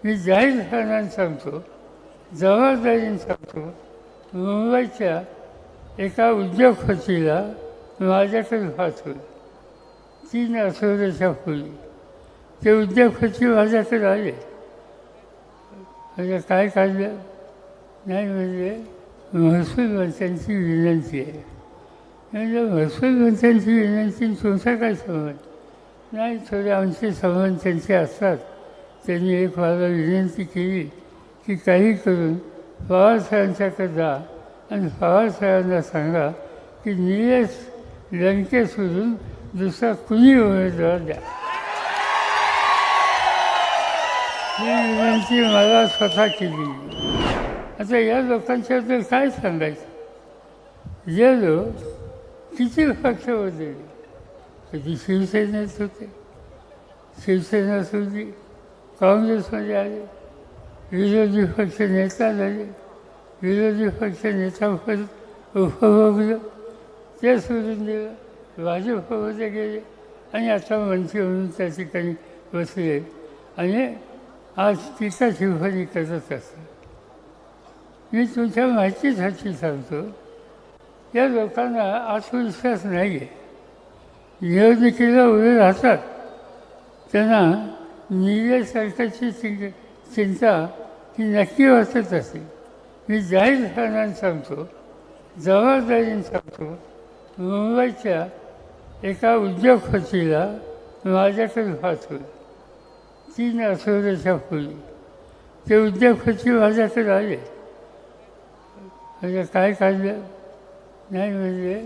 मी जाहीरपणाने सांगतो, जबाबदारीने सांगतो, मुंबईच्या एका उद्योगपतीला माझ्याकडे पाठवलं 3 आठवड्याच्या पूर्वी. ते उद्योगपती माझ्याकडे आले. म्हणजे काय काढलं नाही, म्हणजे महसूल मंत्र्यांची विनंती आहे. म्हणजे महसूल मंत्र्यांची विनंती तुमचा काय संबंध नाही? थोडे आमचे संबंध त्यांचे असतात. त्यांनी एक मला विनंती केली की काही करून पवारसाहेबांच्याकडे जा आणि पवारसाहेबांना सांगा की निलेश लंके सोडून दुसरा कुणी उमेदवार द्या. ही विनंती मला स्वतः केली. आता या लोकांच्याबद्दल काय सांगायचं? जे लोक किती पक्ष बदलले, कधी शिवसेनेत होते, शिवसेना सोडली, काँग्रेसमध्ये आले, विरोधी पक्ष नेता झाले, विरोधी पक्ष नेता उपभोगलं, ते सोडून दिलं, भाजपमध्ये गेले आणि आता मंत्री म्हणून त्या ठिकाणी बसले आणि आज टीका टिप्पणी करत असतात. मी तुमच्या माहितीसाठी सांगतो, या लोकांना आत्मविश्वास नाही आहे. निवडणुकीला उभे राहतात, त्यांना निलेश सरकारची चिंता ही नक्की वाटत असेल. मी जाहीरपणाने सांगतो, जबाबदारीने सांगतो, मुंबईच्या एका उद्योगपतीला माझ्याकडे पाठवलं 3 आठवड्याच्या पूर्वी. ते उद्योगपती माझ्याकडे आले. म्हणजे काय काढलं नाही, म्हणजे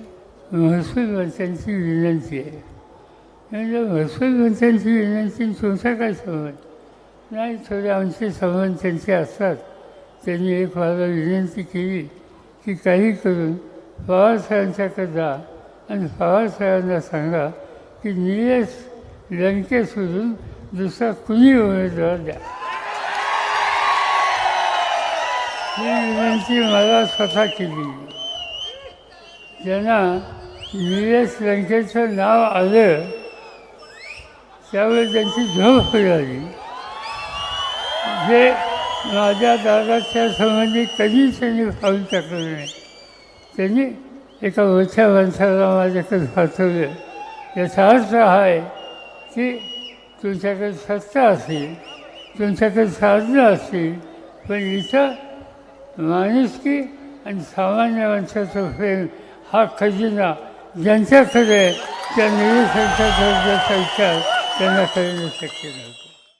महसूल मंत्र्यांची विनंती आहे. म्हणजे महसूल मंत्र्यांची विनंती तुमचा काय संबंध नाही? थोडे आमचे संबंध त्यांचे असतात. त्यांनी एक मला विनंती केली की काही करून पवारसाहेबांच्याकडे जा आणि पवारसाहेबांना सांगा की निलेश लंके सोडून दुसरा कुणी उमेदवार द्या. ही विनंती मला स्वतः केली. ज्यांना निलेश लंकेचं नाव आलं त्यावेळी त्यांची झोप मिळाली. जे माझ्या दादाच्या संबंधी कधीच त्यांनी पाऊल टाकलं नाही. त्यांनी एका मोठ्या माणसाला माझ्याकडे पाठवलं. याचा अर्थ हा आहे की तुमच्याकडे सत्ता असेल, तुमच्याकडे साधनं असतील, पण इथं माणुसकी आणि सामान्य माणसाचं प्रेम हा खजिना ज्यांच्याकडे त्या निलेश सरकारचा विचार त्यांना करणं शक्य नव्हतं.